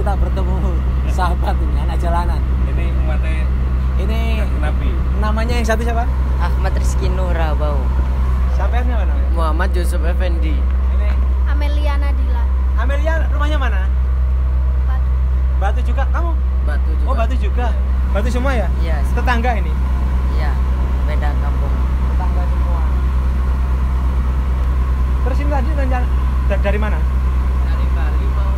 kita bertemu sahabat ini, anak jalanan. Ini umatnya Ini Nabi. namanya yang satu siapa? Ahmad Rizky Nurabau. Sampai mana namanya? Muhammad Yusuf Effendi. Ini Amelia Nadila. Amelia, rumahnya mana? Batu. Batu juga. Kamu? Batu juga. Oh, Batu juga. Batu semua ya? Iya. Tetangga ini. Iya. Beda kampung. Tetangga semua. Terus ini tadi rencana dari mana? Dari Bali mau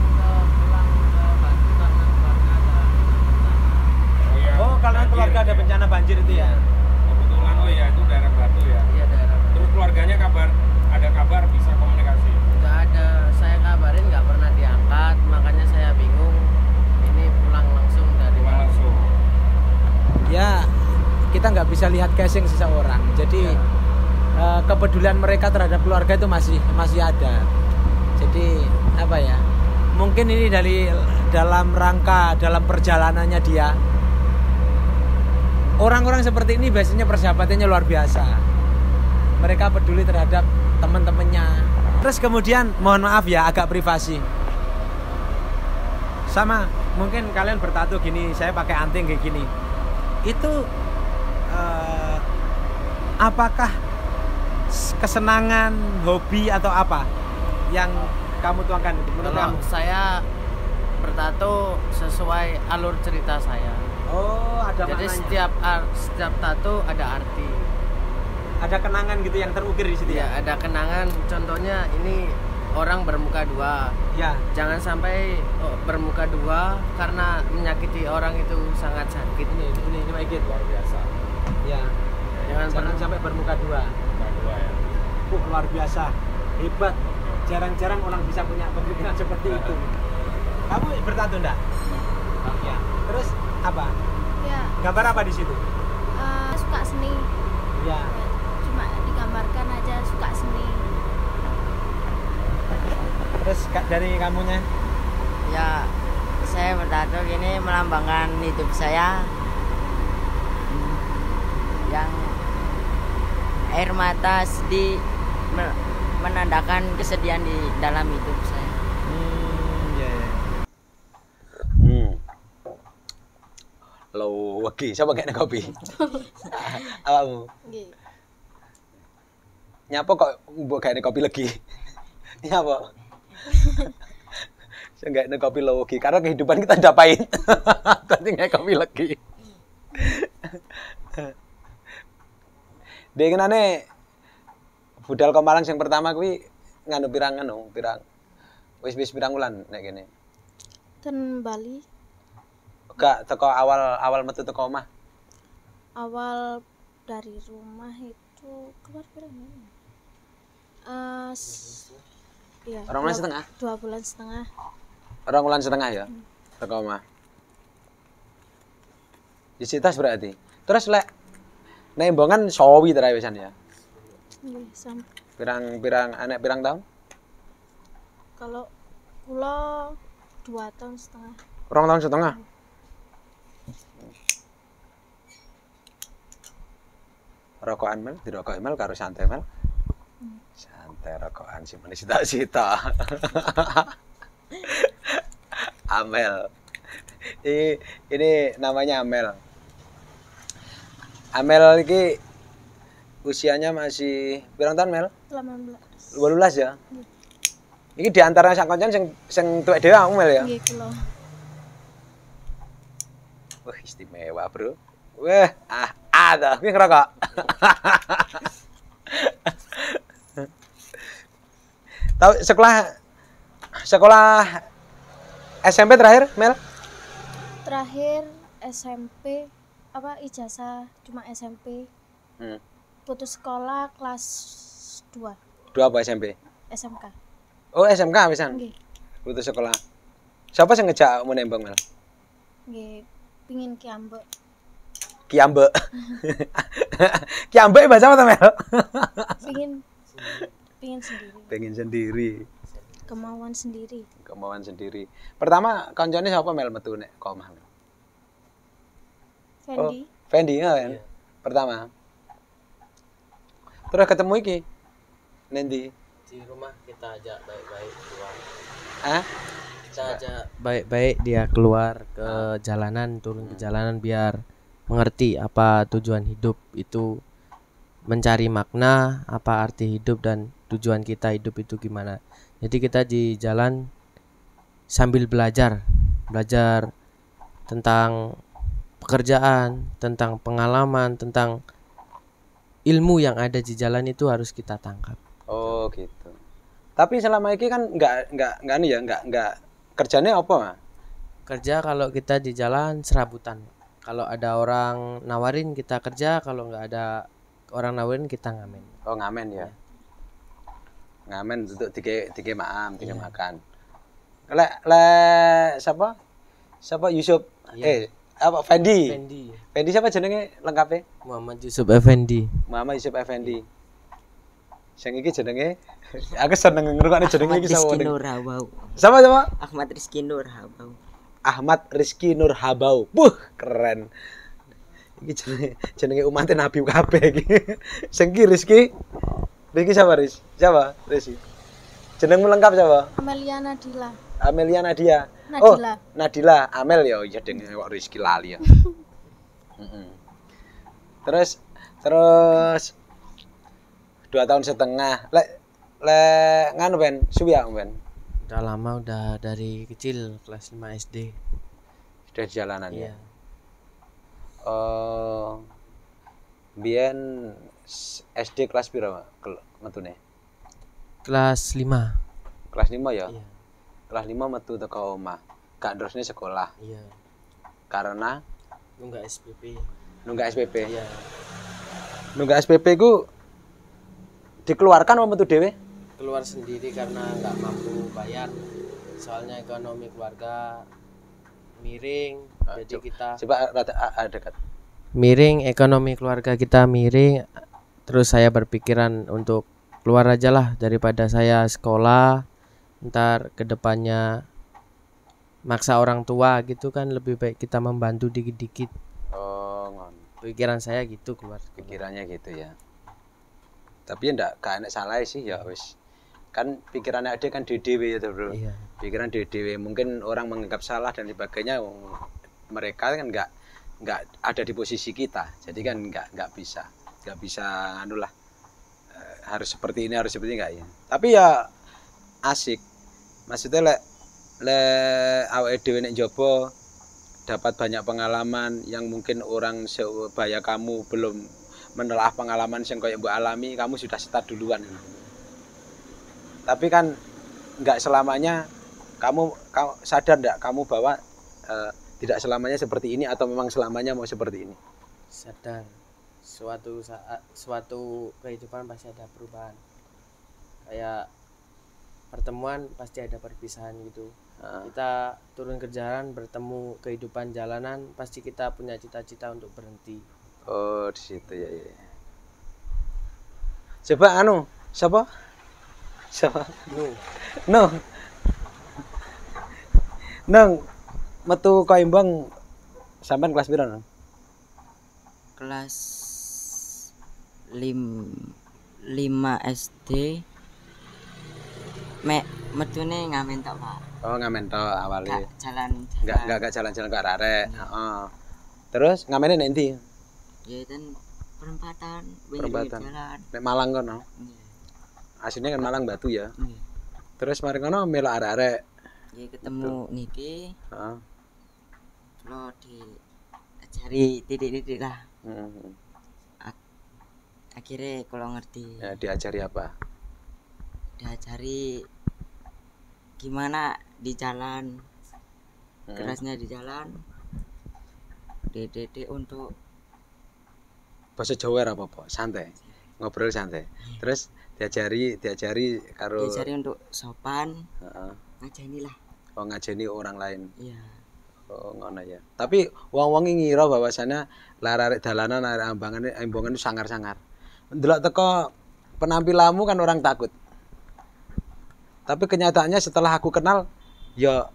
pulang ke Batu karena keluarga ada. Oh ya. Oh, karena banjir. keluarga ada bencana banjir itu ya. Kebetulan oh ya itu daerah Batu ya. Iya daerah. Terus keluarganya ada kabar bisa komunikasi. Nggak ada. Saya kabarin nggak pernah diangkat. Makanya saya bingung. Ini pulang langsung dari Pulang Bali. langsung. Ya, kita nggak bisa lihat casing seseorang. Jadi kepedulian mereka terhadap keluarga itu masih ada. Jadi apa ya? Mungkin ini dalam perjalanannya dia. Orang-orang seperti ini biasanya persahabatannya luar biasa. Mereka peduli terhadap teman-temannya. Terus kemudian mohon maaf ya agak privasi. Sama mungkin kalian bertato gini, saya pakai anting kayak gini. Itu apakah kesenangan, hobi atau apa yang kamu tuangkan menurut Kalau kamu? saya bertato sesuai alur cerita saya. Oh, ada Jadi maknanya. setiap tato ada arti. Ada kenangan gitu yang terukir di situ Ya, ya. ada kenangan. Contohnya ini orang bermuka dua. Ya. Jangan sampai bermuka dua karena menyakiti orang itu sangat sakit. Ini Maigit. Luar biasa. Ya. Jangan sampai bermuka dua. Dua ya. Luar biasa. Hebat. Jarang-jarang orang bisa punya pemikiran seperti itu. Kamu bertato enggak? Ya. Terus apa? Ya, Gambar apa di situ? suka seni. Ya. Cuma digambarkan aja suka seni. Terus dari kamunya? Ya, saya bertato gini melambangkan hidup saya. Yang air mata sedih menandakan kesedihan di dalam hidup saya. Ya. Lo wegi, coba kayak kopi. Awamu. Nggih. Nyapa kok mbok gawe kopi lagi? Nyapa? Saya nggak kopi lo wegi karena kehidupan kita udah pahit. Berarti nggak kopi lagi. Dengenane budal Komalang yang pertama kuwi nganu pirang wis pirang wulan nek kene. Ten Bali Gak teko awal metu teko omah. awal dari rumah itu keluar berapa? Iya. 2 bulan setengah? 2 bulan setengah. 2 bulan setengah ya. Teko omah. Disitas berarti. Terus lek nembongan sawi terae wisan ya. Nggih, sampai Pirang tahun? kalau kula 2 tahun setengah. 2 tahun setengah. Rokokan mel, dirokok mel karo santai mel. Santai rokokan sih manis sita-sita. Amel. Ini namanya Amel. Amel iki usianya masih pirang tahun Mel? 18. 12 ya. Iki di antara sak koncan sing tuwek dhewe aku Mel ya. Nggih kula. Wah, istimewa, Bro. Wah, ada kuwi ngerokok. Tahu sekolah SMP terakhir, Mel? Terakhir SMP apa ijazah cuma SMP. Putus sekolah kelas 2 Dua apa SMP? SMK. Oh, SMK pisan. Nggih. Putus sekolah. Siapa sing ngejak mau nembang, Mel? Nggih, pingin ki ambek. Kiambe. Kiambe bahasa apa, Mel? Pingin sendiri. Pengen sendiri. Kemauan sendiri. Kemauan sendiri. Pertama koncone siapa Mel metu nek ke omah? Fendi. Fendi kan? Pertama. Terus ketemu iki. Nendi? Di rumah kita ajak baik-baik keluar. Hah? Kita aja baik-baik dia keluar ke jalanan, turun ke jalanan biar mengerti apa tujuan hidup itu, mencari makna, apa arti hidup dan tujuan kita hidup itu gimana. Jadi kita di jalan sambil belajar tentang pekerjaan, tentang pengalaman, tentang ilmu yang ada di jalan itu harus kita tangkap. Oh gitu. Tapi selama ini kan nggak kerjanya apa Mas? Kerja kalau kita di jalan serabutan. Kalau ada orang nawarin kita kerja, kalau nggak ada orang nawarin kita ngamen. Oh ngamen ya. Ngamen untuk tiga makan. Le siapa Yusuf? Iya. Apa Fendi? Effendi. Fendi siapa jenenge lengkapnya? Muhammad Yusuf Effendi. Muhammad Yusuf Effendi. Sing iki jenenge aku seneng ngrungokne jenenge iki sapa? Sama. Ahmad Rizky Nur Habau. Ahmad Rizky Nur Habau. Buh, keren. Iki jenenge umat Nabi kabeh iki. Sing iki Rizky. Rizky siapa, Riz? Siapa? Rizky. Jenengmu lengkap siapa? Amelia Nadila. Amelia Nadia. Nadila. Oh, Nadila. Amel ya, iya deng kok Rizky lali ya. Terus 2 tahun setengah. Lek nganu Ben, suwi ya Ben. Udah lama, udah dari kecil kelas 5 SD. Sudah di jalanan Iya. ya. Biyen SD kelas piro metune? Kelas 5. Kelas 5 ya. Iya. Kelas 5 metu teko omah. Gak terusnya sekolah Iya. karena Nunggak SPP. nunggak SPP. Iya. Nunggak SPP ku dikeluarkan apa metu dhewe? Keluar sendiri karena nggak mampu bayar. Soalnya ekonomi keluarga miring, jadi kita Coba rada dekat. miring, ekonomi keluarga kita miring. Terus saya berpikiran untuk keluar aja lah daripada saya sekolah, ntar kedepannya maksa orang tua gitu kan, lebih baik kita membantu dikit-dikit. Oh, ngono. Pikiran saya gitu keluar. Pikirannya gitu ya. Tapi ya ndak gak enak salah sih ya wis. Kan pikirannya ada kan dhewe ya toh, Bro. Iya. Pikiran dhewe mungkin orang menganggap salah dan sebagainya, mereka kan nggak ada di posisi kita, jadi kan nggak bisa anu lah, harus seperti ini harus seperti enggak ya. Tapi ya asik, maksudnya le awake dhewe nek njaba dapat banyak pengalaman yang mungkin orang sebaya kamu belum menelaah pengalaman yang kayak mbok alami, kamu sudah start duluan. Tapi kan nggak selamanya kamu sadar nggak kamu bahwa tidak selamanya seperti ini atau memang selamanya mau seperti ini? Sadar suatu saat, suatu kehidupan pasti ada perubahan. Kayak pertemuan pasti ada perpisahan gitu. Kita turun ke jalan, bertemu kehidupan jalanan, pasti kita punya cita-cita untuk berhenti. Oh, di situ ya. Coba anu, siapa? Nang metu Kaimbang sampean kelas piro, Nang? Kelas 5 SD. Metune ngamen tok, Pak. Oh, ngamen tok awalnya. Jalan. Enggak jalan-jalan ke arek. Heeh. Terus ngamene nek ndi? Ya ten perempatan, Perempatan. jalan. Nek Malang kono. Iya. Aslinya kan Malang Batu ya. Iya. Terus mari kono melok arek-arek. Ya ketemu niki, Heeh. lo diajari titik-titik lah. Akhirnya kalau ngerti, Ya, diajari apa? diajari gimana di jalan, kerasnya di jalan, DDD untuk Bahasa Jawa ora apa-apa, santai. Ngobrol santai. Terus diajari karo diajari untuk sopan, Heeh. ngajeni lah. Oh, ngajeni orang lain. Iya. Oh, ngono ya. Tapi wong-wong ngira bahwasanya arek dalanan arek ambangan itu sangar-sangar. Ndelok teko penampilanmu kan orang takut. Tapi kenyataannya setelah aku kenal ya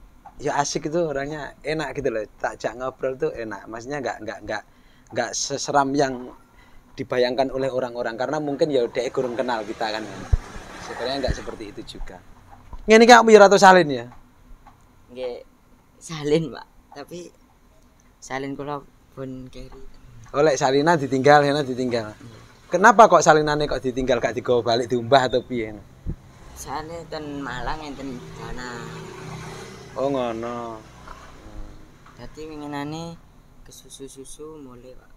asik itu, orangnya enak gitu loh. Tak ngobrol tuh enak. Maksudnya enggak seseram yang dibayangkan oleh orang-orang, karena mungkin ya udah kurang kenal kita kan. Sebenarnya enggak seperti itu juga. Ngene iki aku ya Ratu Salin ya. nggih salin Pak, tapi salin kula pun keri. Oleh salinan ditinggal, Kenapa kok salinannya kok ditinggal gak digawa balik diumbah atau piye? Soalnya ten Malang enten dana. Oh ngono. Dadi winginane ke susu mulai Pak.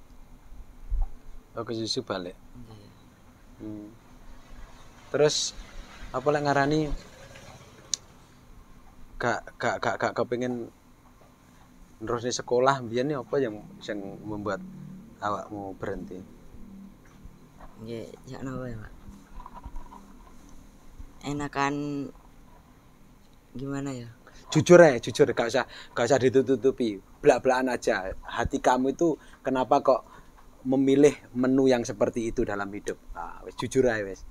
Oh ke susu balik. Nggih. Terus apa lek ngarani gak kepengin nerusin sekolah biyen apa yang membuat awakmu berhenti? Nggih, ya napa ya Pak? Enakan gimana ya? Jujur gak usah ditutupi, belak-belakan aja. Hati kamu itu kenapa kok memilih menu yang seperti itu dalam hidup? Ah, wis jujur aja wis.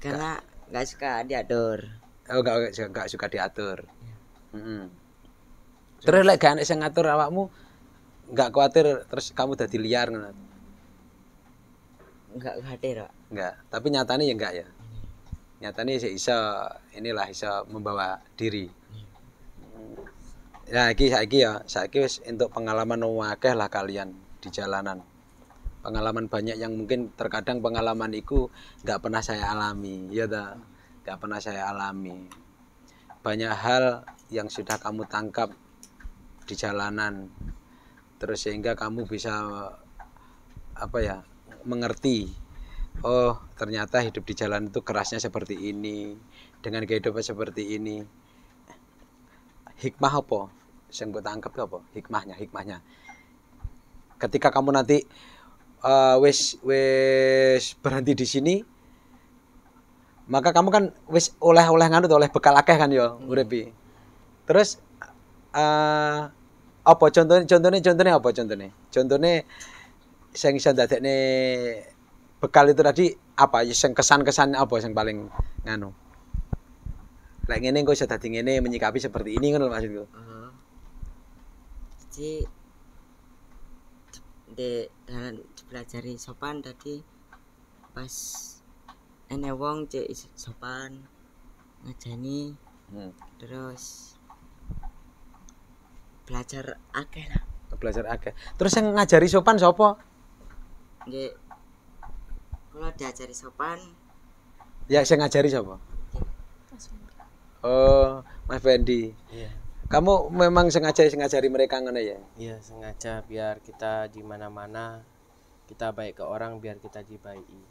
Karena nggak suka diatur. Oh, gak suka diatur. Terus lek gak enek sing ngatur awakmu, gak khawatir terus kamu dadi liar ngono. Enggak khawatir Pak. Enggak, tapi nyatanya ya enggak ya. Nyatanya sih iso membawa diri. Ya saiki wis entuk pengalaman akeh lah kalian di jalanan. Pengalaman banyak yang mungkin terkadang pengalaman itu enggak pernah saya alami, ya ta. Enggak pernah saya alami. Banyak hal yang sudah kamu tangkap di jalanan. Terus sehingga kamu bisa mengerti, oh ternyata hidup di jalan itu kerasnya seperti ini, dengan kehidupan seperti ini. Hikmah apa? Yang gue tangkap itu apa? Hikmahnya. Ketika kamu nanti wis berhenti di sini, maka kamu kan wis oleh bekal akeh kan ya, uripi. Terus apa contohnya apa? Contohnya sing iso ndadekne bekal itu tadi apa? Sing kesan-kesan apa sing paling nganu? Lek ngene engko iso dadi ngene, menyikapi seperti ini ngono maksudku. Jadi dalam dipelajari sopan tadi pas ene wong cek sopan ngajani terus belajar akeh lah. Terus yang ngajari sopan sapa? Nggih. Kalau diajari sopan, Ya sing ngajari sapa? Mas Fendi. Oh, Mas Fendi. Iya. Kamu memang sengaja ngajari mereka ngono ya? Iya, sengaja biar kita di mana-mana kita baik ke orang biar kita dibaiki.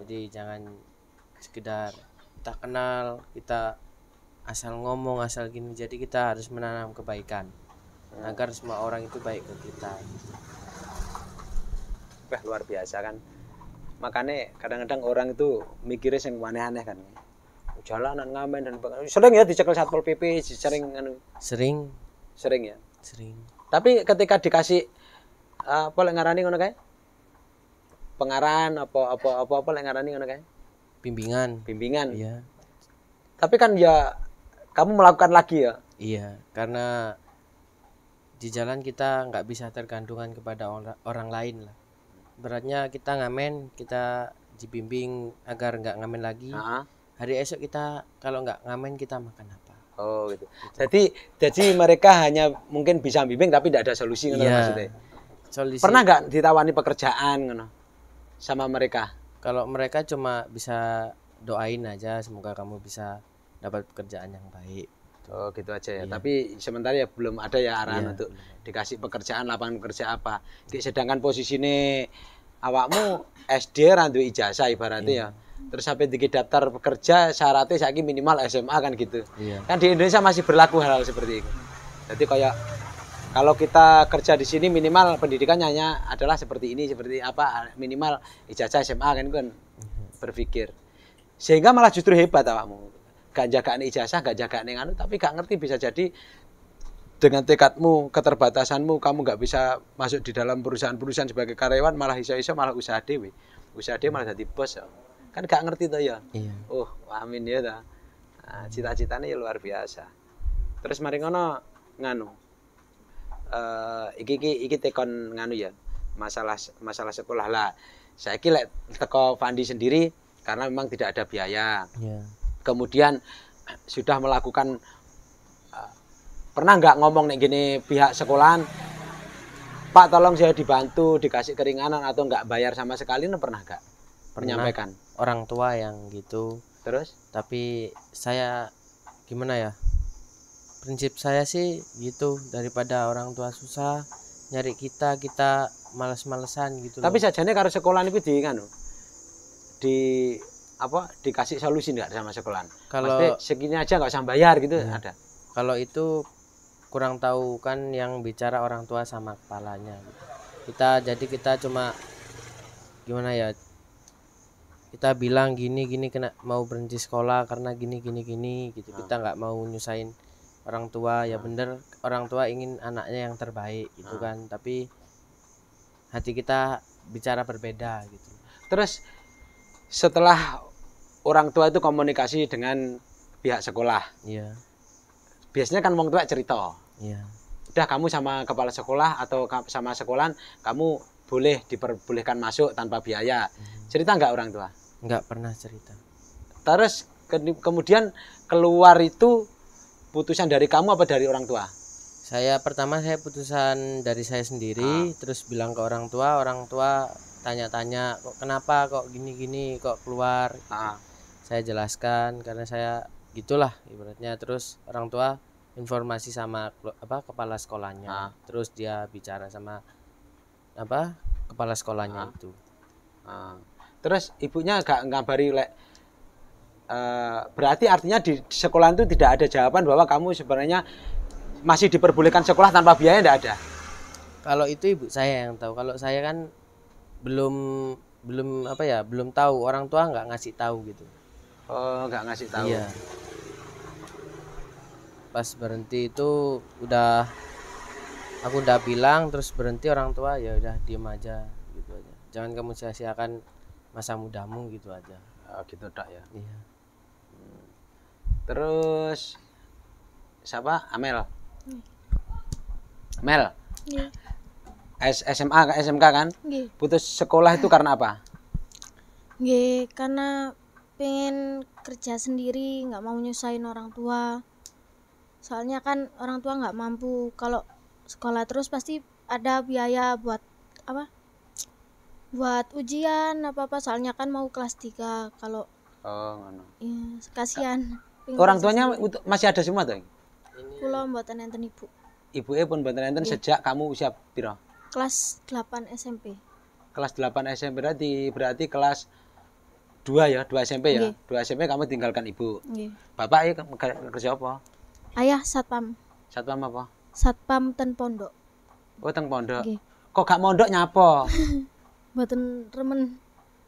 Jadi jangan sekedar kita kenal, kita asal ngomong, asal gini. Jadi kita harus menanam kebaikan agar semua orang itu baik ke kita. Wah, luar biasa kan. Makanya kadang-kadang orang itu mikirnya yang aneh-aneh kan. Jalanan ngamen dan sering ya dicekel Satpol PP, sering ya. Sering. Tapi ketika dikasih apa lek ngarani ngono kae? Pengarahan apa lek ngarani ngono kae? Bimbingan. Iya. Tapi kan ya kamu melakukan lagi ya. Iya, karena di jalan kita nggak bisa tergantungan kepada orang lain lah. Beratnya kita ngamen, kita dibimbing agar nggak ngamen lagi. Hari esok kita kalau nggak ngamen kita makan apa? Oh gitu. Jadi mereka hanya mungkin bisa bimbing tapi tidak ada solusi ngono maksudnya. Solusi. Pernah nggak ditawani pekerjaan ngono sama mereka? Kalau mereka cuma bisa doain aja semoga kamu bisa dapat pekerjaan yang baik. Oh gitu aja ya. Iya. Tapi sementara ya belum ada ya arahan Iya, untuk dikasih pekerjaan, lapangan kerja apa. Sedangkan posisine awakmu SD ra duwe ijazah ibaratnya ya. Terus sampai dikit daftar pekerja syaratnya saiki minimal SMA kan gitu. Iya. Kan di Indonesia masih berlaku hal-hal seperti itu. Jadi kayak kalau kita kerja di sini minimal pendidikannya hanya adalah seperti ini, seperti apa minimal ijazah SMA kan berpikir. Sehingga malah justru hebat awakmu. Gak jagane ijazah, gak jagane anu, tapi gak ngerti bisa jadi dengan tekadmu, keterbatasanmu, kamu gak bisa masuk di dalam perusahaan-perusahaan sebagai karyawan, malah iso-iso malah usaha dhewe. Usaha dhewe malah jadi bos ya. Kan gak ngerti toh ya. Iya. Oh, amin ya ta. Nah, cita-citanya ya luar biasa. Terus mari ngono nganu. Iki tekon nganu ya. Masalah sekolah lah. Saiki lek teko Fandi sendiri karena memang tidak ada biaya. Iya. Kemudian sudah melakukan pernah nggak ngomong nih gini pihak sekolahan, Pak tolong saya dibantu dikasih keringanan atau nggak bayar sama sekali, pernah nggak menyampaikan? Orang tua yang gitu. Terus? Tapi saya gimana ya? Prinsip saya sih gitu, daripada orang tua susah nyari kita males-malesan gitu. Tapi sajane karo sekolahan itu di apa dikasih solusi nggak sama sekolahan? Kalau Maksudnya segini aja nggak usah bayar gitu ada? Kalau itu kurang tahu kan yang bicara orang tua sama kepalanya gitu. Kita cuma gimana ya, kita bilang gini kena mau berhenti sekolah karena gini gitu. Kita nggak mau nyusahin orang tua, ya bener orang tua ingin anaknya yang terbaik gitu kan, tapi hati kita bicara berbeda gitu. Terus setelah orang tua itu komunikasi dengan pihak sekolah, Iya. biasanya kan wong tua cerita, Iya. udah kamu sama kepala sekolah atau sama sekolahan kamu boleh diperbolehkan masuk tanpa biaya. Cerita nggak orang tua? Nggak pernah cerita. Terus kemudian keluar itu putusan dari kamu apa dari orang tua? Pertama saya putusan dari saya sendiri, terus bilang ke orang tua tanya-tanya kok kenapa kok gini kok keluar. Saya jelaskan karena saya gitulah ibaratnya, terus orang tua informasi sama kepala sekolahnya, terus dia bicara sama kepala sekolahnya itu. Terus ibunya gak ngabari berarti artinya di sekolah itu tidak ada jawaban bahwa kamu sebenarnya masih diperbolehkan sekolah tanpa biaya, tidak ada? Kalau itu ibu saya yang tahu, kalau saya kan belum tahu, orang tua nggak ngasih tahu gitu. Oh, nggak ngasih tahu. Iya. Pas berhenti itu aku udah bilang, terus berhenti orang tua ya udah diem aja gitu aja. Jangan kamu sia-siakan masa mudamu gitu aja. Oh, gitu tak ya. Iya. Terus siapa? Amel. Mel. Nggih. SMA ke SMK kan? Nggih. Putus sekolah itu karena apa? Nggih, karena pengen kerja sendiri, nggak mau nyusahin orang tua. Soalnya kan orang tua nggak mampu, kalau sekolah terus pasti ada biaya buat buat ujian apa soalnya kan mau kelas 3 kalau ngono. ya kasihan. Orang tuanya masih ada semua tuh? Kula mboten enten ibu. Ibuke pun mboten enten sejak kamu usia piro? Kelas 8 SMP. Kelas 8 SMP berarti kelas 2 ya, 2 SMP ya. Nggih. 2 SMP kamu tinggalkan ibu. Nggih. Bapak kerja apa? Ayah satpam. Satpam apa? Satpam ten pondok. Oh, teng pondok. Nggih. Kok gak mondok nyapa? Mboten remen.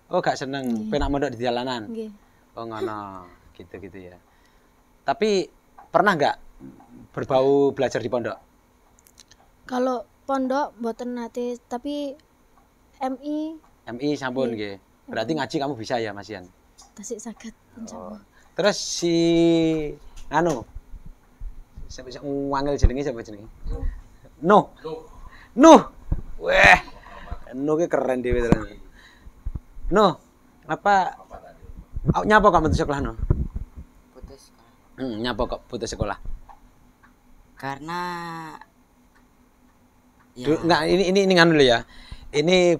Oh, gak seneng Nggih. penak mondok di jalanan. Nggih. Oh, ngono. Gitu ya. Tapi pernah nggak berbau belajar di pondok? Kalau pondok mboten nate, tapi MI sampun Nggih. nggih. Berarti ngaji kamu bisa ya, Mas Ian? tasik saged insyaallah. Terus si siapa sih ngangel jenenge siapa jenenge? Nuh. Weh. Nuh ki keren dhewe tenan. Nuh, apa nyapa kok putus sekolah Nuh? Putus sekolah. Nyapa kok putus sekolah? Karena Enggak, ini nganu lho ya. Ini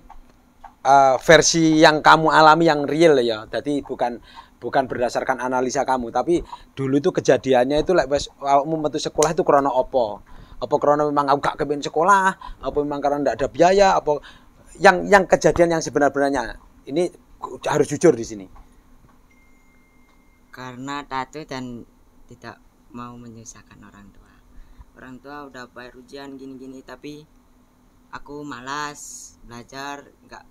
versi yang kamu alami yang real ya. Jadi bukan berdasarkan analisa kamu, tapi dulu itu kejadiannya itu wis awakmu metu sekolah itu krana apa? Apa krana memang aku gak kepengin sekolah, apa memang karena ndak ada biaya, apa yang kejadian yang sebenarnya. Ini harus jujur di sini. karena tato dan tidak mau menyusahkan orang tua. Orang tua udah bayar ujian gini-gini, tapi aku malas belajar, nggak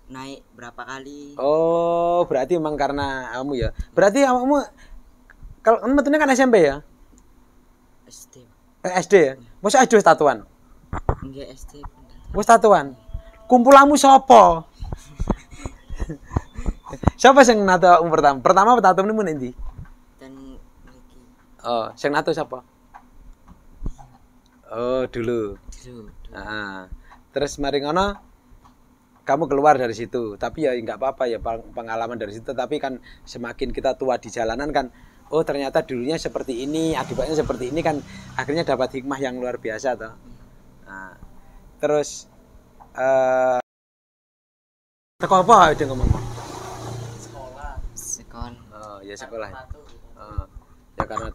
naik berapa kali. Oh, berarti memang karena kamu ya. Berarti kamu kalau metune kan SMP ya? SD. SD ya? Masa SD wis tatuan? Enggak SD. Wis tatuan. Kumpulanmu sapa? Siapa sing nato pertama? Pertama tatumu mun endi? Dan lagi Oh, sing nato siapa? Oh, dulu. dulu. Terus mari ngono kamu keluar dari situ. Tapi ya enggak apa-apa ya pengalaman dari situ, tapi kan semakin kita tua di jalanan kan oh ternyata dulunya seperti ini, akibatnya seperti ini kan, akhirnya dapat hikmah yang luar biasa toh. Nah, terus teko apa itu ngomong? Sekolah. Oh ya sekolah. Oh, ya karena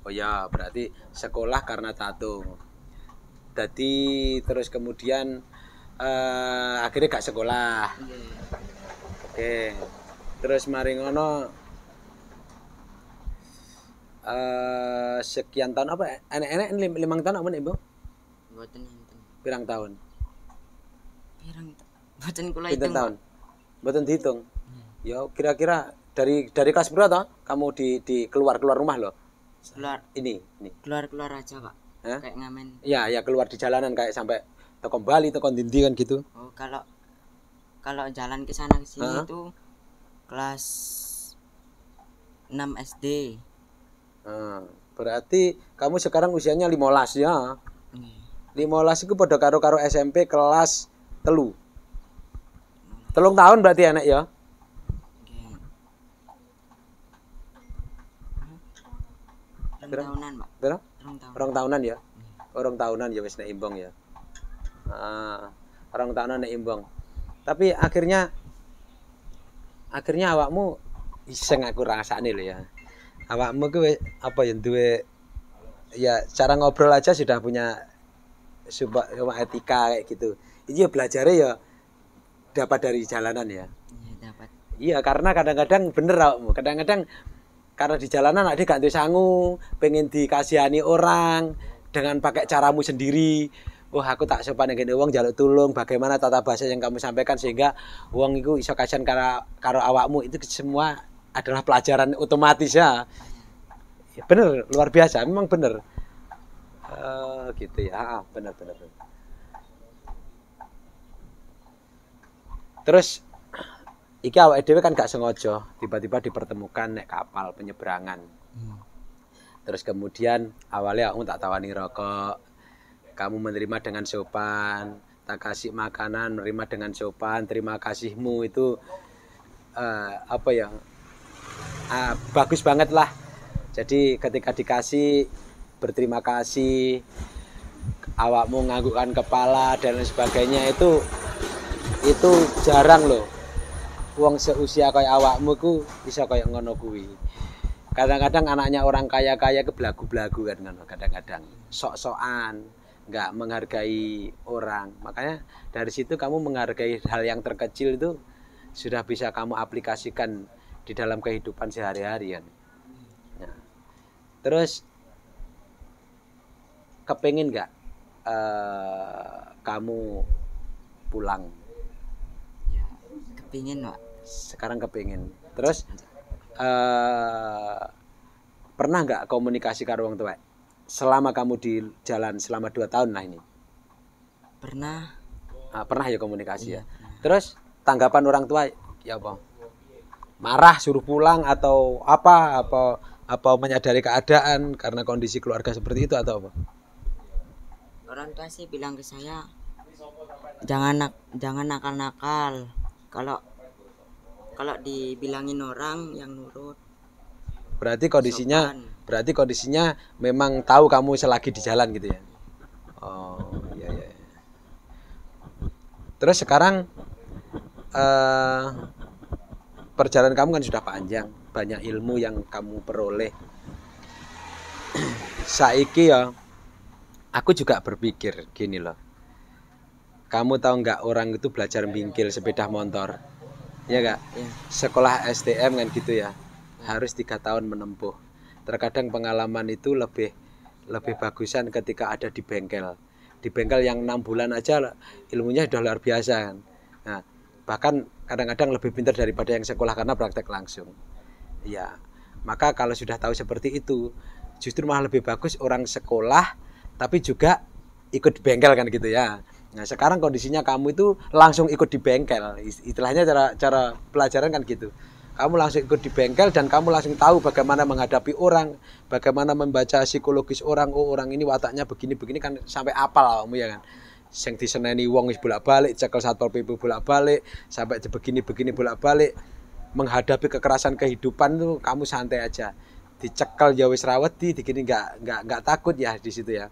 oh ya berarti sekolah karena tato. Jadi terus kemudian akhirnya gak sekolah. Oke. Terus mari ngono sekian tahun apa? Enek-enek 5 tahun apa nih, Bu? Mboten enten. Pirang tahun? Mboten kula Pinten hitung. tahun? Mboten dihitung. Ya kira-kira dari kelas berapa toh? Kamu di keluar rumah loh. Ini. Keluar aja, Pak. Hah? Kayak ngamen. Ya keluar di jalanan kayak sampai toko Bali, toko Dindi kan gitu. Oh, kalau jalan ke sana ke sini Hah? itu kelas 6 SD. Berarti kamu sekarang usianya 15 ya. Nggih. 15 itu pada karo SMP kelas 3. 3 tahun berarti anak ya. Nggih. Berapa? Tahunan, Pak. Berapa? Rong tahun. Orang tahunan ya. Orang tahunan ya wis nek imbang ya. Orang tahunan nek imbang. Tapi akhirnya awakmu sing aku rasane lho ya. Awakmu ku apa ya duwe ya cara ngobrol aja sudah punya etika kayak gitu. Ini ya belajarnya ya dapat dari jalanan ya. Iya, dapat. Iya karena kadang-kadang bener awakmu. Kadang-kadang karena di jalanan ada gak duwe sangu, pengen dikasihani orang dengan pakai caramu sendiri. Oh aku tak sopan ngene wong njaluk tulung, bagaimana tata bahasa yang kamu sampaikan sehingga wong iku iso kasihan karo awakmu, itu semua adalah pelajaran otomatis ya. Ya bener, luar biasa, memang bener. Gitu ya, bener. Terus iki awake dhewe kan gak sengaja tiba-tiba dipertemukan nek kapal penyeberangan. Terus kemudian awalnya aku tak tawani rokok, kamu menerima dengan sopan, tak kasih makanan, menerima dengan sopan, terima kasihmu itu apa ya, bagus banget lah. Jadi ketika dikasih berterima kasih, awakmu nganggukkan kepala dan lain sebagainya, itu jarang loh. Wong seusia kayak awakmu ku bisa kayak ngono kuwi. Kadang-kadang anaknya orang kaya-kaya ke belagu-belagu kan ngono, kadang-kadang sok-sokan, nggak menghargai orang. Makanya dari situ kamu menghargai hal yang terkecil itu sudah bisa kamu aplikasikan di dalam kehidupan sehari-hari kan. Nah, terus kepengin nggak kamu pulang? Ya, kepingin, Pak. Sekarang kepengin. Terus pernah nggak komunikasi karo wong tua? Selama kamu di jalan selama 2 tahun lah ini. Pernah. Pernah ya komunikasi ya. Iya, pernah. Terus tanggapan orang tua ya apa? Marah suruh pulang atau apa menyadari keadaan karena kondisi keluarga seperti itu atau apa? Orang tua sih bilang ke saya jangan nakal-nakal. Kalau dibilangin orang yang nurut. Berarti kondisinya Sopan. berarti kondisinya memang tahu kamu selagi di jalan gitu ya. Oh, iya. Terus sekarang perjalanan kamu kan sudah panjang, banyak ilmu yang kamu peroleh. Saiki ya, aku juga berpikir gini loh. Kamu tahu nggak orang itu belajar bingkil sepeda motor, ya nggak? Ya. Sekolah STM kan gitu ya, harus 3 tahun menempuh. Terkadang pengalaman itu lebih bagusan ketika ada di bengkel. Di bengkel yang 6 bulan aja ilmunya sudah luar biasa kan. Nah, bahkan kadang-kadang lebih pintar daripada yang sekolah karena praktek langsung. Ya, maka kalau sudah tahu seperti itu, justru malah lebih bagus orang sekolah tapi juga ikut di bengkel kan gitu ya. Nah, sekarang kondisinya kamu itu langsung ikut di bengkel. Istilahnya cara pelajaran kan gitu. Kamu langsung ikut di bengkel dan kamu langsung tahu bagaimana menghadapi orang, bagaimana membaca psikologis orang. Oh, orang ini wataknya begini-begini kan sampai apal kamu ya kan. Sing diseneni wong wis bolak-balik, cekel Satpol PP bolak-balik, sampai begini-begini bolak-balik. Menghadapi kekerasan kehidupan tuh kamu santai aja. dicekal ya wis rawedi dikini nggak takut ya di situ ya.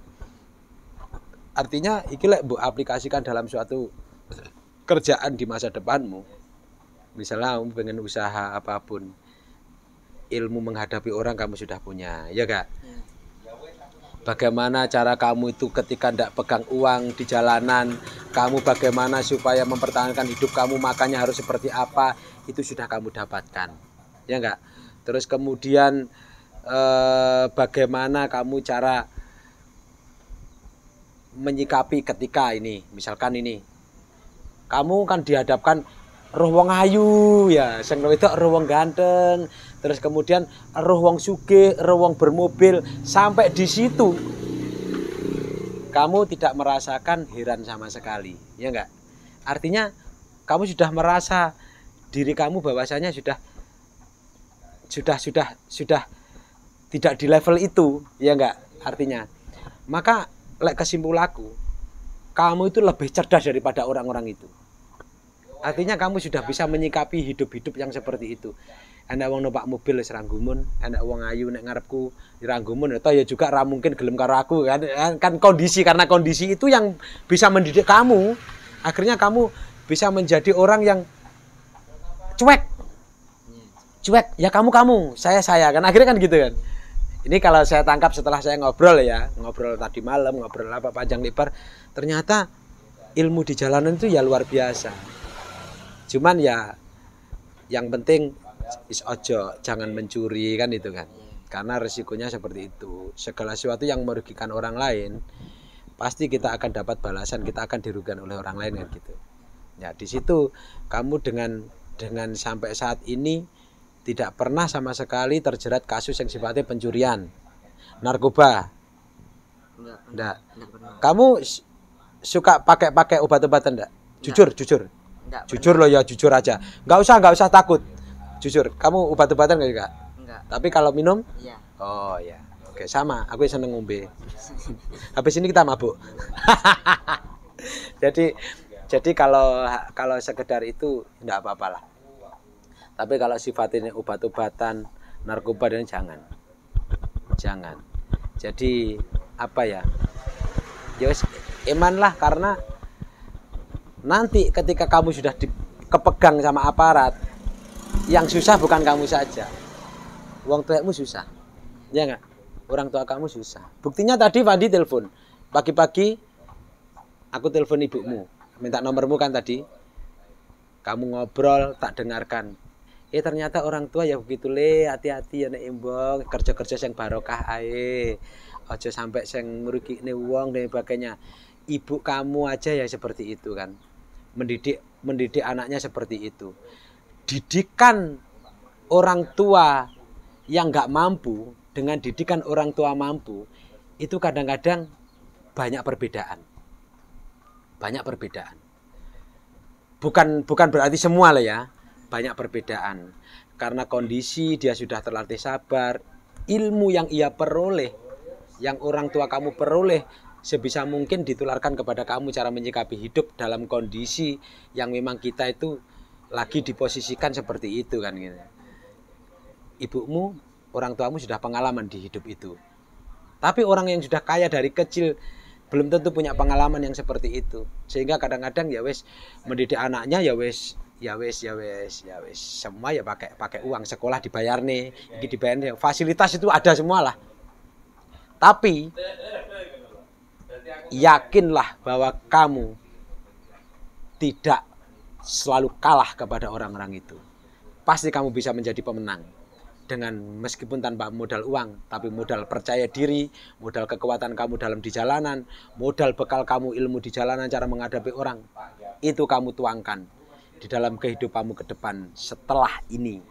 Artinya iki lek mbok aplikasikan dalam suatu kerjaan di masa depanmu. Misalnya kamu pengen usaha apapun, ilmu menghadapi orang kamu sudah punya, ya gak? Bagaimana cara kamu itu ketika ndak pegang uang di jalanan, kamu bagaimana supaya mempertahankan hidup kamu, makannya harus seperti apa, itu sudah kamu dapatkan, ya enggak? Terus kemudian bagaimana kamu cara menyikapi ketika ini, misalkan ini, kamu kan dihadapkan roh wong ayu ya, sing wedok roh wong ganteng, terus kemudian roh wong sugih, roh wong bermobil, sampai di situ kamu tidak merasakan heran sama sekali, ya enggak? Artinya kamu sudah merasa diri kamu bahwasanya sudah tidak di level itu, ya enggak? Artinya, maka lek kesimpulanku, kamu itu lebih cerdas daripada orang-orang itu. Artinya kamu sudah bisa menyikapi hidup-hidup yang seperti itu. Enak wong numpak mobil wis ranggumun, enak wong ayu nek ngarepku ranggumun, atau ya juga ra mungkin gelem karo aku kan kondisi, karena kondisi itu yang bisa mendidik kamu. Akhirnya kamu bisa menjadi orang yang cuek. Cuek, ya kamu, saya kan akhirnya kan gitu kan. Ini kalau saya tangkap setelah saya ngobrol tadi malam, ngobrol apa panjang lebar, ternyata ilmu di jalanan itu ya luar biasa. Cuman ya yang penting ojo jangan mencuri kan itu kan. Karena resikonya seperti itu. Segala sesuatu yang merugikan orang lain pasti kita akan dapat balasan, kita akan dirugikan oleh orang lain kan gitu. Ya di situ kamu dengan sampai saat ini tidak pernah sama sekali terjerat kasus yang sifatnya pencurian, narkoba. Enggak. Kamu suka pakai obat-obatan enggak? Jujur. Enggak. Jujur loh ya, jujur aja. Enggak usah takut. Jujur, kamu obat-obatan enggak? Enggak. Tapi kalau minum? Iya. Oh ya. Oke, sama. Aku seneng ngombe. Habis ini kita mabuk. Jadi kalau sekedar itu enggak apa-apalah. Tapi kalau sifatnya obat-obatan, narkoba dan jangan. Jadi apa ya? Ya imanlah, karena nanti ketika kamu sudah kepegang sama aparat, yang susah bukan kamu saja. Wong tuamu susah. Ya enggak? Orang tua kamu susah. Buktinya tadi Fandi telepon. Pagi-pagi aku telepon ibumu, minta nomormu kan tadi. Kamu ngobrol, tak dengarkan. Ternyata orang tua ya begitu le, hati-hati ya nek embong, kerja-kerja sing barokah ae. Aja sampai sing ngrugikne wong dan sebagainya. Ibu kamu aja ya seperti itu kan. Mendidik anaknya seperti itu. Didikan orang tua yang enggak mampu dengan didikan orang tua mampu, itu kadang-kadang banyak perbedaan. Bukan berarti semua lah ya. Banyak perbedaan. Karena kondisi dia sudah terlatih sabar, ilmu yang ia peroleh, yang orang tua kamu peroleh, sebisa mungkin ditularkan kepada kamu cara menyikapi hidup dalam kondisi yang memang kita itu lagi diposisikan seperti itu kan gitu. Ibumu, orang tuamu sudah pengalaman di hidup itu. Tapi orang yang sudah kaya dari kecil belum tentu punya pengalaman yang seperti itu. Sehingga kadang-kadang ya wes mendidik anaknya ya wes semua ya pakai uang, sekolah dibayar nih, ini dibayar nih, fasilitas itu ada semua lah. Tapi yakinlah bahwa kamu tidak selalu kalah kepada orang-orang itu. Pasti kamu bisa menjadi pemenang dengan meskipun tanpa modal uang, tapi modal percaya diri, modal kekuatan kamu dalam di jalanan, modal bekal kamu ilmu di jalanan, cara menghadapi orang, itu kamu tuangkan di dalam kehidupanmu ke depan setelah ini.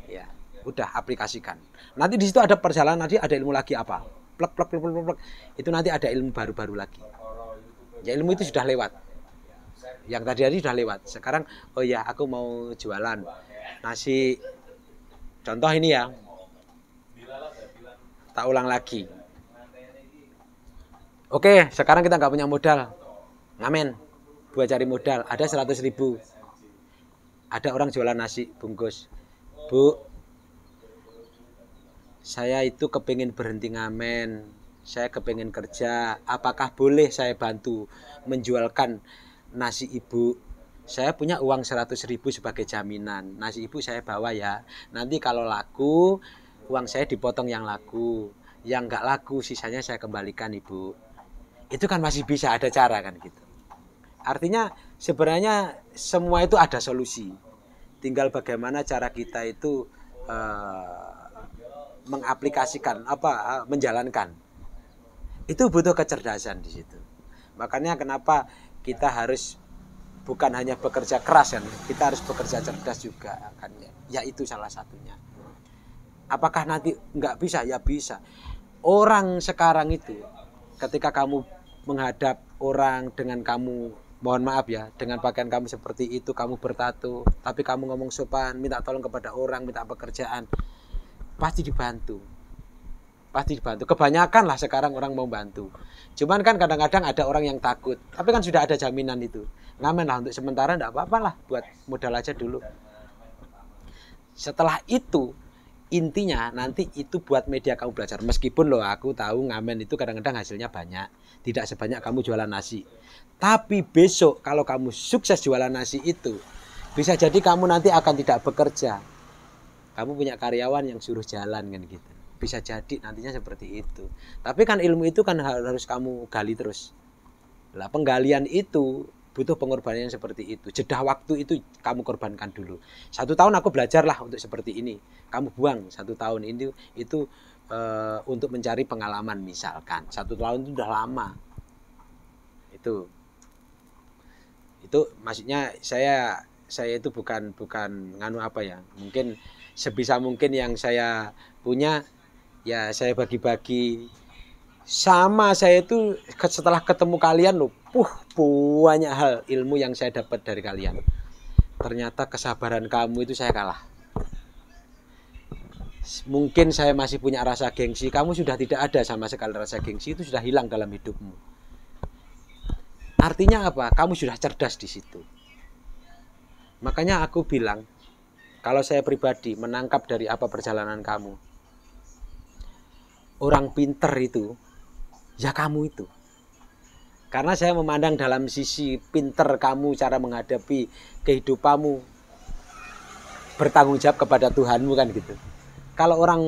Ya, udah aplikasikan. Nanti di situ ada perjalanan, nanti ada ilmu lagi apa? Plek. Itu nanti ada ilmu baru-baru lagi. Ya ilmu itu sudah lewat. Yang tadi sudah lewat. Sekarang oh ya, aku mau jualan nasi. Contoh ini ya. Tak ulang lagi. Oke, sekarang kita nggak punya modal. Ngamen. Buat cari modal, ada 100.000. Ada orang jualan nasi bungkus. Bu, saya itu kepingin berhenti ngamen, saya kepingin kerja, apakah boleh saya bantu menjualkan nasi ibu? Saya punya uang 100.000 sebagai jaminan, nasi ibu saya bawa ya, nanti kalau laku uang saya dipotong yang laku, yang nggak laku sisanya saya kembalikan ibu. Itu kan masih bisa ada cara kan gitu. Artinya sebenarnya semua itu ada solusi, tinggal bagaimana cara kita itu mengaplikasikan menjalankan. Itu butuh kecerdasan di situ. Makanya kenapa kita harus bukan hanya bekerja keras kan, kita harus bekerja cerdas juga kan ya itu salah satunya. Apakah nanti nggak bisa? Ya bisa. Orang sekarang itu ketika kamu menghadap orang dengan kamu, mohon maaf ya, dengan pakaian kamu seperti itu, kamu bertato, tapi kamu ngomong sopan, minta tolong kepada orang, minta pekerjaan, pasti dibantu. Pasti dibantu. Kebanyakan lah sekarang orang mau bantu. Cuman kan kadang-kadang ada orang yang takut. Tapi kan sudah ada jaminan itu. Ngamen lah untuk sementara, enggak apa-apa lah, buat modal aja dulu. Setelah itu, intinya nanti itu buat media kamu belajar. Meskipun loh aku tahu ngamen itu kadang-kadang hasilnya banyak. Tidak sebanyak kamu jualan nasi. Tapi besok kalau kamu sukses jualan nasi itu, bisa jadi kamu nanti akan tidak bekerja. Kamu punya karyawan yang suruh jalan kan gitu. Bisa jadi nantinya seperti itu. Tapi kan ilmu itu kan harus kamu gali terus. Lah penggalian itu butuh pengorbanan yang seperti itu. Jeda waktu itu kamu korbankan dulu. 1 tahun aku belajar lah untuk seperti ini. Kamu buang 1 tahun ini itu untuk mencari pengalaman misalkan. 1 tahun itu udah lama. Itu maksudnya saya itu bukan nganu apa ya. Mungkin sebisa mungkin yang saya punya ya saya bagi-bagi. Sama saya itu setelah ketemu kalian loh, banyak hal ilmu yang saya dapat dari kalian. Ternyata kesabaran kamu itu saya kalah. Mungkin saya masih punya rasa gengsi, kamu sudah tidak ada sama sekali rasa gengsi, itu sudah hilang dalam hidupmu. Artinya apa? Kamu sudah cerdas di situ. Makanya aku bilang, kalau saya pribadi menangkap dari apa perjalanan kamu, orang pinter itu ya kamu itu. Karena saya memandang dalam sisi pinter kamu, cara menghadapi kehidupanmu, bertanggung jawab kepada Tuhanmu kan gitu. Kalau orang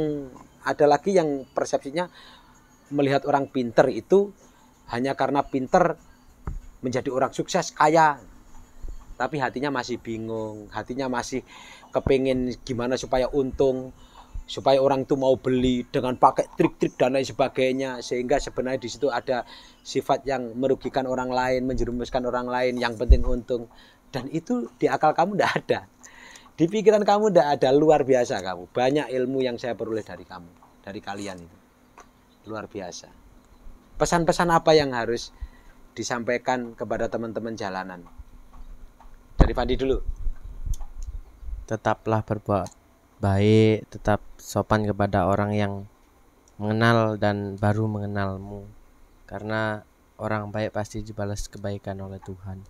ada lagi yang persepsinya melihat orang pinter itu hanya karena pinter menjadi orang sukses, kaya, tapi hatinya masih bingung, hatinya masih kepingin gimana supaya untung, supaya orang itu mau beli dengan pakai trik-trik dan lain sebagainya, sehingga sebenarnya di situ ada sifat yang merugikan orang lain, menjerumuskan orang lain, yang penting untung. Dan itu di akal kamu tidak ada, di pikiran kamu tidak ada. Luar biasa kamu, banyak ilmu yang saya peroleh dari kamu, dari kalian itu luar biasa. Pesan-pesan apa yang harus disampaikan kepada teman-teman jalanan? Dari Fandi dulu. Tetaplah berbuat baik, tetap sopan kepada orang yang mengenal dan baru mengenalmu, karena orang baik pasti dibalas kebaikan oleh Tuhan.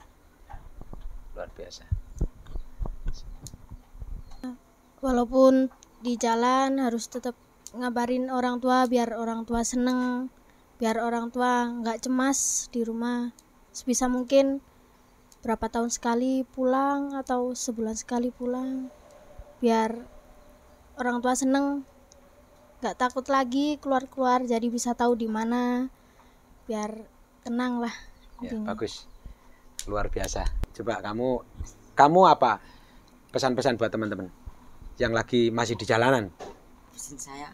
Luar biasa. Walaupun di jalan harus tetap ngabarin orang tua biar orang tua seneng, biar orang tua nggak cemas di rumah. Sebisa mungkin berapa tahun sekali pulang atau sebulan sekali pulang, biar orang tua seneng, nggak takut lagi keluar-keluar, jadi bisa tahu di mana, biar tenang lah. Ya, bagus, luar biasa. Coba kamu apa pesan-pesan buat teman-teman yang lagi masih di jalanan? Pesan saya,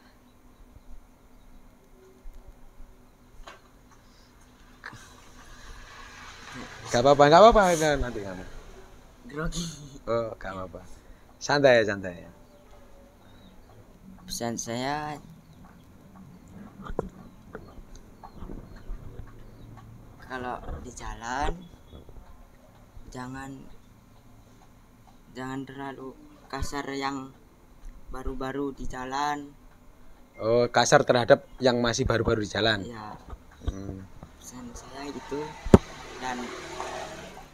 Gak apa-apa nanti kamu. grogi. Oh, gak apa-apa. Santai ya. Pesan saya, kalau di jalan jangan terlalu kasar yang baru-baru di jalan. Oh, kasar terhadap yang masih baru-baru di jalan. Ya, pesan saya gitu. Dan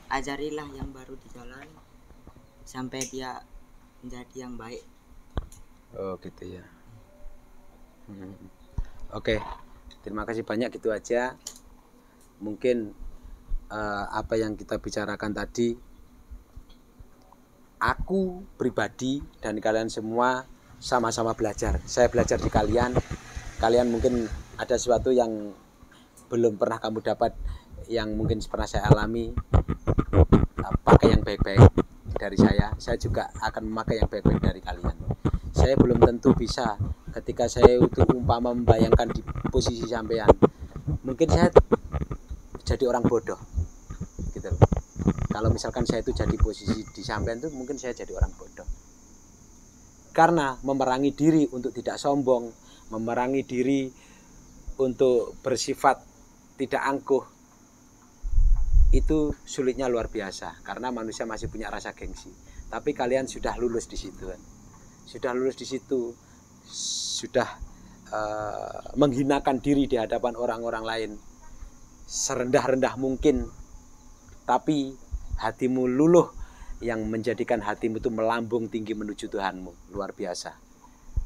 ajarilah yang baru di jalan sampai dia menjadi yang baik. Oh gitu ya. Oke, terima kasih banyak, gitu aja. Mungkin apa yang kita bicarakan tadi, aku pribadi dan kalian semua sama-sama belajar. Saya belajar di kalian. Kalian mungkin ada sesuatu yang belum pernah kamu dapat, yang mungkin pernah saya alami. Pakai yang baik-baik dari saya. Saya juga akan memakai yang baik-baik dari kalian. Saya belum tentu bisa ketika saya itu umpama membayangkan di posisi sampean. Mungkin saya jadi orang bodoh, gitu. Kalau misalkan saya itu jadi posisi di sampean itu, mungkin saya jadi orang bodoh. Karena memerangi diri untuk tidak sombong, memerangi diri untuk bersifat tidak angkuh, itu sulitnya luar biasa. Karena manusia masih punya rasa gengsi. Tapi kalian sudah lulus di situ, kan? Sudah lulus di situ, sudah menghinakan diri di hadapan orang-orang lain serendah-rendah mungkin, tapi hatimu luluh, yang menjadikan hatimu itu melambung tinggi menuju Tuhanmu. Luar biasa.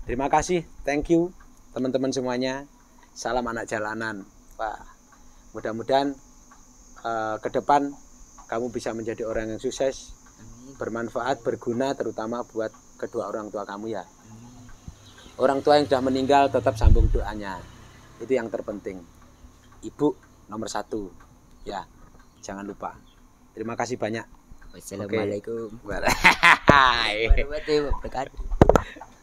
Terima kasih, thank you teman-teman semuanya. Salam anak jalanan. Wah, mudah-mudahan ke depan kamu bisa menjadi orang yang sukses, bermanfaat, berguna, terutama buat kedua orang tua kamu ya. Orang tua yang sudah meninggal tetap sambung doanya, itu yang terpenting. Ibu nomor 1 ya, jangan lupa. Terima kasih banyak. Wassalamualaikum Warahmatullahi warahmatullahi wabarakatuh.